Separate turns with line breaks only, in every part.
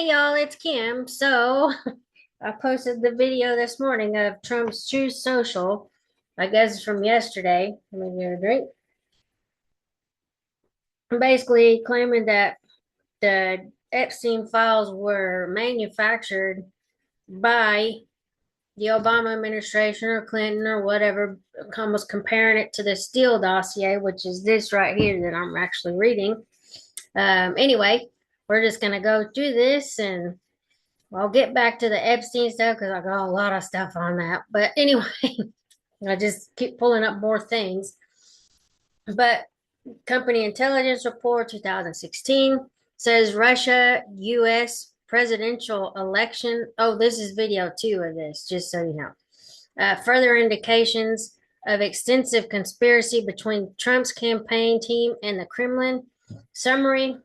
Hey y'all, it's Kim. So I posted the video this morning of Trump's Truth Social. I guess it's from yesterday. Let me get a drink. Basically claiming that the Epstein files were manufactured by the Obama administration or Clinton or whatever, almost comparing it to the Steele dossier, which is this right here that I'm actually reading. Anyway, we're just gonna go through this and I'll get back to the Epstein stuff because I got a lot of stuff on that. But anyway, I just keep pulling up more things. But Company Intelligence Report 2016 says Russia US presidential election. Oh, this is video two of this, just so you know. Further indications of extensive conspiracy between Trump's campaign team and the Kremlin. Summary: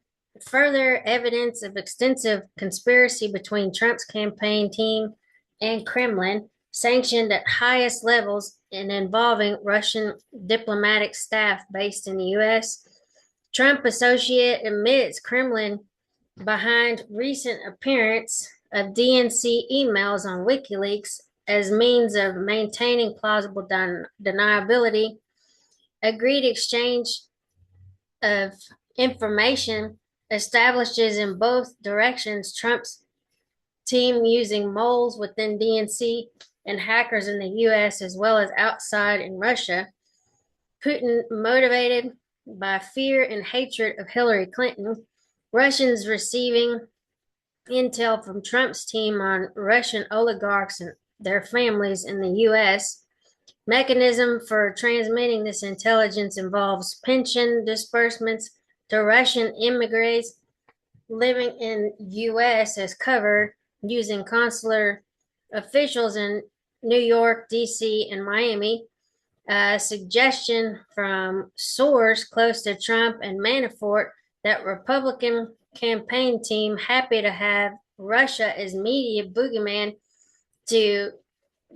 further evidence of extensive conspiracy between Trump's campaign team and Kremlin, sanctioned at highest levels and involving Russian diplomatic staff based in the U.S. Trump associate admits Kremlin behind recent appearance of DNC emails on WikiLeaks as means of maintaining plausible deniability. Agreed exchange of information establishes in both directions Trump's team using moles within DNC and hackers in the US as well as outside in Russia. Putin motivated by fear and hatred of Hillary Clinton. Russians receiving intel from Trump's team on Russian oligarchs and their families in the U.S. Mechanism for transmitting this intelligence involves pension disbursements to Russian immigrants living in U.S. as covered using consular officials in New York, D.C., and Miami. A suggestion from source close to Trump and Manafort that Republican campaign team happy to have Russia as media boogeyman to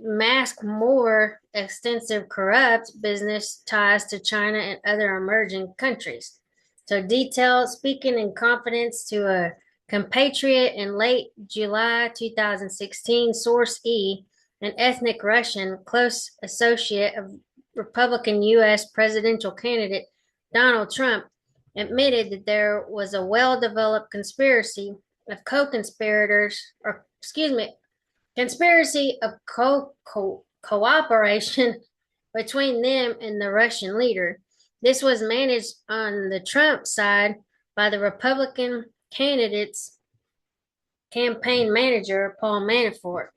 mask more extensive corrupt business ties to China and other emerging countries. So detailed speaking in confidence to a compatriot in late July 2016, source E, an ethnic Russian close associate of Republican U.S. presidential candidate Donald Trump, admitted that there was a well-developed conspiracy of co-conspirators, or excuse me, conspiracy of cooperation between them and the Russian leader. This was managed on the Trump side by the Republican candidate's campaign manager, Paul Manafort,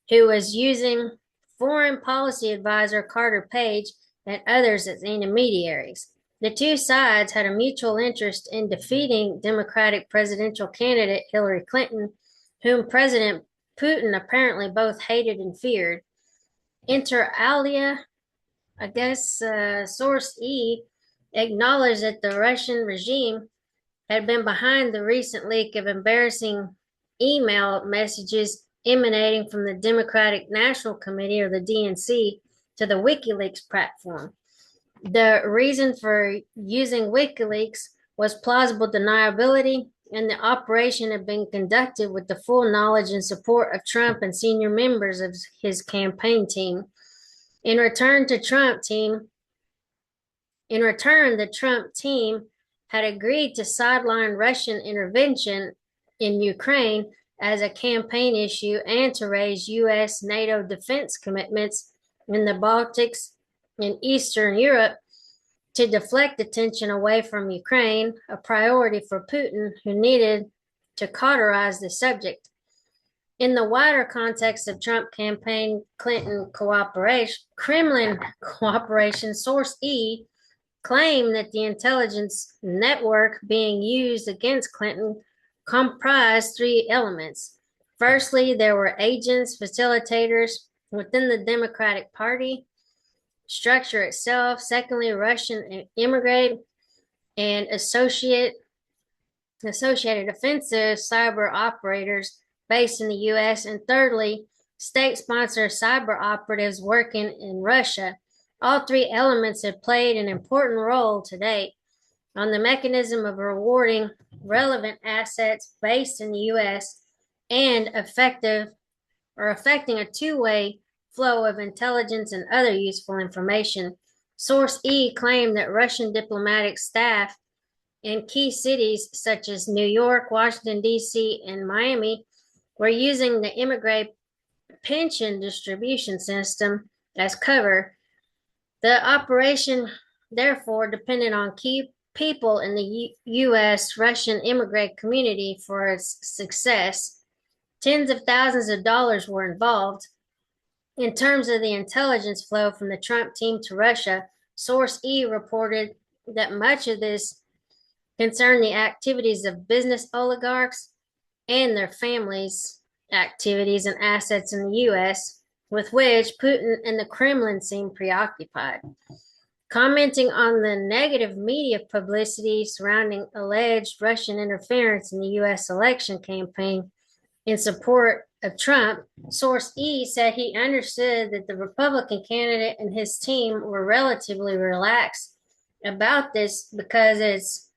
who was using foreign policy advisor Carter Page and others as intermediaries. The two sides had a mutual interest in defeating Democratic presidential candidate Hillary Clinton, whom President Putin apparently both hated and feared. Inter alia, source E acknowledged that the Russian regime had been behind the recent leak of embarrassing email messages emanating from the Democratic National Committee, or the DNC, to the WikiLeaks platform. The reason for using WikiLeaks was plausible deniability, and the operation had been conducted with the full knowledge and support of Trump and senior members of his campaign team. In return, the Trump team had agreed to sideline Russian intervention in Ukraine as a campaign issue and to raise U.S. NATO defense commitments in the Baltics and Eastern Europe to deflect attention away from Ukraine, a priority for Putin, who needed to cauterize the subject. In the wider context of Trump campaign Kremlin cooperation, source E claimed that the intelligence network being used against Clinton comprised three elements. Firstly, there were agents, facilitators within the Democratic Party structure itself. Secondly, Russian immigrant and associated offensive cyber operators based in the U.S. And thirdly, state-sponsored cyber operatives working in Russia. All three elements have played an important role to date on the mechanism of rewarding relevant assets based in the U.S. and affecting a two-way flow of intelligence and other useful information. Source E claimed that Russian diplomatic staff in key cities such as New York, Washington, D.C., and Miami were using the immigrant pension distribution system as cover. The operation, therefore, depended on key people in the U.S. Russian immigrant community for its success. Tens of thousands of dollars were involved. In terms of the intelligence flow from the Trump team to Russia, Source E reported that much of this concerned the activities of business oligarchs and their families' activities and assets in the U.S., with which Putin and the Kremlin seemed preoccupied. Commenting on the negative media publicity surrounding alleged Russian interference in the U.S. election campaign in support of Trump, Source E said he understood that the Republican candidate and his team were relatively relaxed about this because it's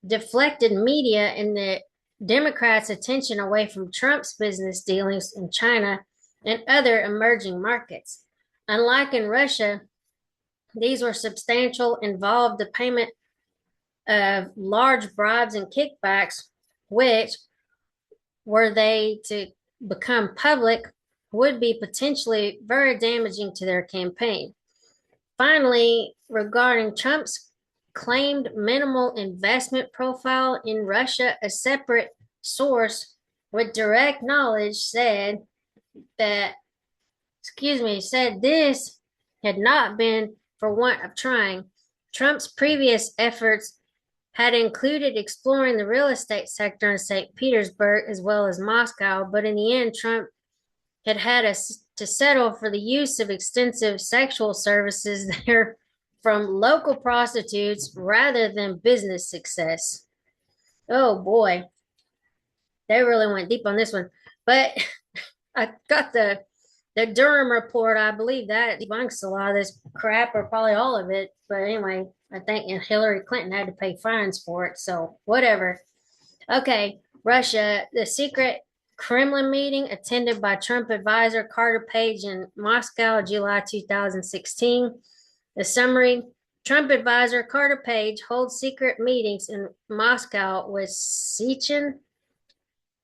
deflected media and the Democrats' attention away from Trump's business dealings in China and other emerging markets. Unlike in Russia, these were substantial, involved the payment of large bribes and kickbacks, which, were they to become public, would be potentially very damaging to their campaign. Finally, regarding Trump's claimed minimal investment profile in Russia, a separate source with direct knowledge said this had not been for want of trying. Trump's previous efforts had included exploring the real estate sector in St. Petersburg as well as Moscow, but in the end, Trump had to settle for the use of extensive sexual services there from local prostitutes rather than business success. Oh boy, they really went deep on this one. But I got the Durham report. I believe that debunks a lot of this crap, or probably all of it. But anyway, I think Hillary Clinton had to pay fines for it. So whatever. Okay, Russia, the secret Kremlin meeting attended by Trump advisor Carter Page in Moscow, July 2016. The summary: Trump advisor Carter Page holds secret meetings in Moscow with Sechin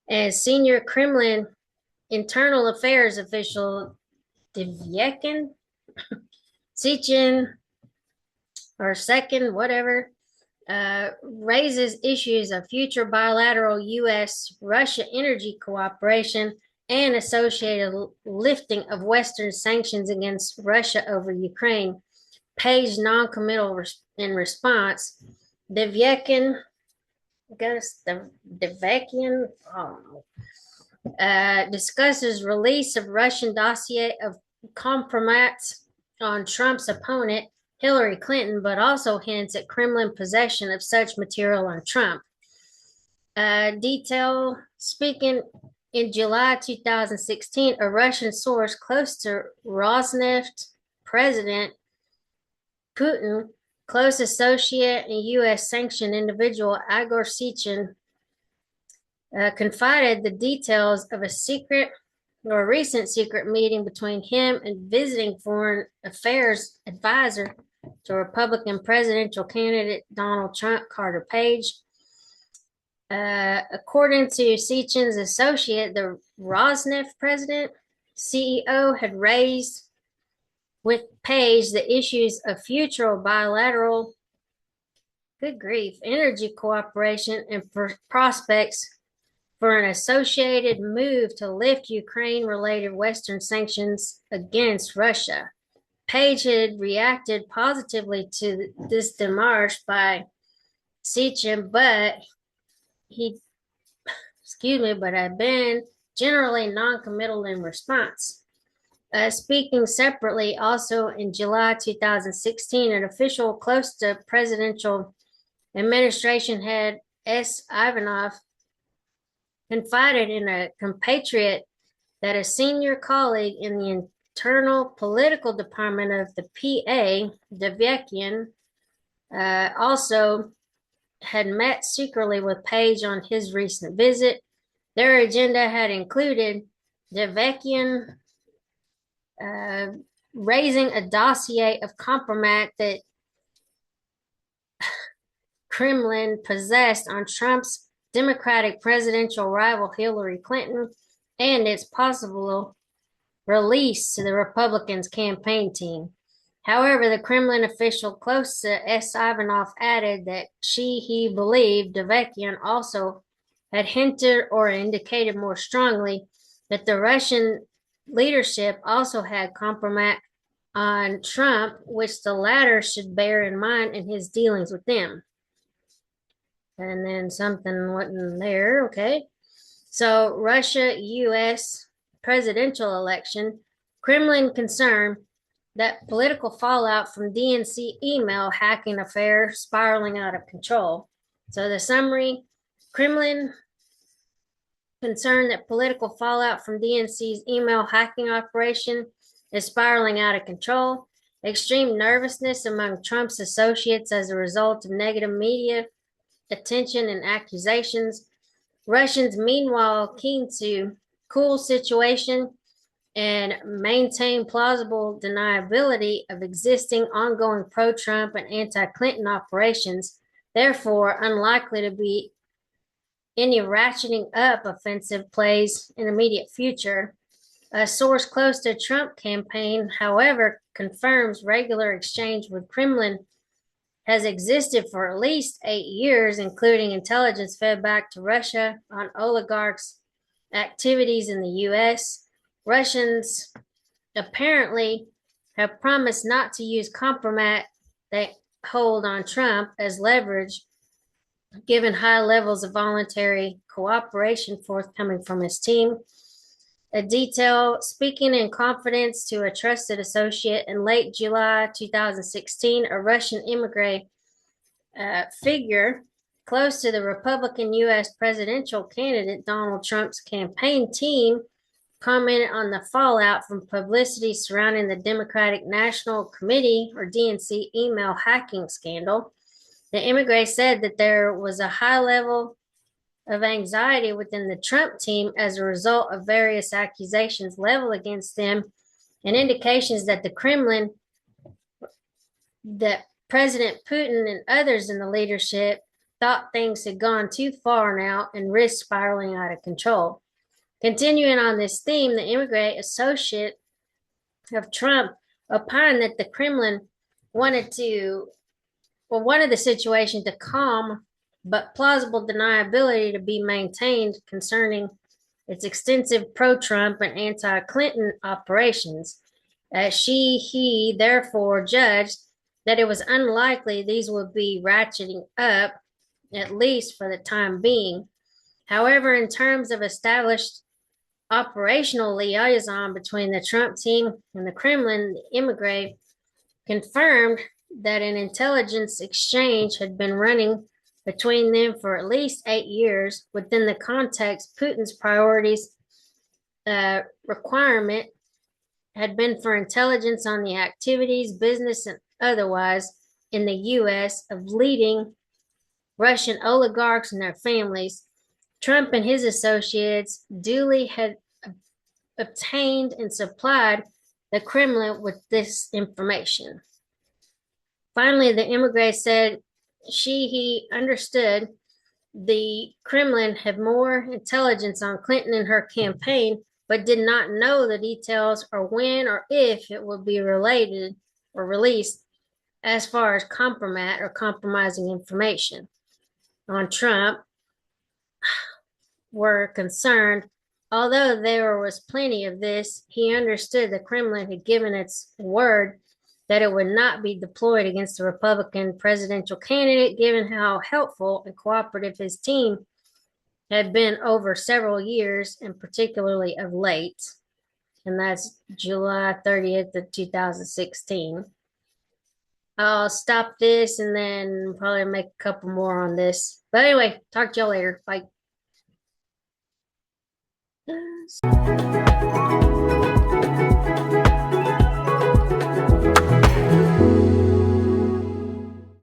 and senior Kremlin internal affairs official Devyekin, Sechin, or second, whatever, raises issues of future bilateral U.S.-Russia energy cooperation and associated lifting of Western sanctions against Russia over Ukraine. Page non-committal in response. Devyekin, discusses release of Russian dossier of compromise on Trump's opponent, Hillary Clinton, but also hints at Kremlin possession of such material on Trump. Detail speaking in July 2016, a Russian source close to Rosneft President Putin, close associate and U.S. sanctioned individual Igor Sechin, confided the details of a recent secret meeting between him and visiting foreign affairs advisor to Republican presidential candidate Donald Trump, Carter Page. According to Sechin's associate, the Rosneft president, CEO, had raised with Page the issues of future bilateral, good grief, energy cooperation and prospects for an associated move to lift Ukraine-related Western sanctions against Russia. Page had reacted positively to this démarche by Sechin, but had been generally non-committal in response. Speaking separately, also in July 2016, an official close to presidential administration head S. Ivanov confided in a compatriot that a senior colleague in the internal political department of the PA, Devyekin, also had met secretly with Page on his recent visit. Their agenda had included Devekian raising a dossier of compromise that Kremlin possessed on Trump's Democratic presidential rival Hillary Clinton and its possible release to the Republicans' campaign team. However, the Kremlin official close to S. Ivanov added that he believed Devekian also had hinted or indicated more strongly that the Russian leadership also had compromise on Trump, which the latter should bear in mind in his dealings with them. And then something wasn't there. Okay. So, Russia US presidential election, Kremlin concerned that political fallout from DNC email hacking affair spiraling out of control. So, the summary, Kremlin concerned that political fallout from DNC's email hacking operation is spiraling out of control. Extreme nervousness among Trump's associates as a result of negative media attention and accusations. Russians, meanwhile, keen to cool situation and maintain plausible deniability of existing ongoing pro-Trump and anti-Clinton operations, therefore unlikely to be any ratcheting up offensive plays in the immediate future. A source close to Trump campaign, however, confirms regular exchange with Kremlin has existed for at least 8 years, including intelligence fed back to Russia on oligarchs' activities in the U.S. Russians apparently have promised not to use compromise they hold on Trump as leverage, given high levels of voluntary cooperation forthcoming from his team. A detail speaking in confidence to a trusted associate in late July 2016, a Russian immigrant figure close to the Republican U.S. presidential candidate Donald Trump's campaign team commented on the fallout from publicity surrounding the Democratic National Committee, or DNC, email hacking scandal. The immigrant said that there was a high level of anxiety within the Trump team as a result of various accusations leveled against them and indications that the Kremlin, that President Putin and others in the leadership thought things had gone too far now and risked spiraling out of control. Continuing on this theme, the immigrant associate of Trump opined that the Kremlin wanted the situation to calm but plausible deniability to be maintained concerning its extensive pro-Trump and anti-Clinton operations. He therefore judged that it was unlikely these would be ratcheting up, at least for the time being. However, in terms of established operational liaison between the Trump team and the Kremlin, the immigrant confirmed that an intelligence exchange had been running between them for at least 8 years within the context Putin's priorities requirement had been for intelligence on the activities, business and otherwise, in the U.S. of leading Russian oligarchs and their families. Trump and his associates duly had obtained and supplied the Kremlin with this information. Finally, the immigrant said he understood the Kremlin had more intelligence on Clinton and her campaign, but did not know the details or when or if it would be related or released as far as compromise or compromising information on Trump were concerned. Although there was plenty of this, he understood the Kremlin had given its word that it would not be deployed against the Republican presidential candidate, given how helpful and cooperative his team had been over several years, and particularly of late. And that's July 30th of 2016. I'll stop this and then probably make a couple more on this. But anyway, talk to y'all later. Bye.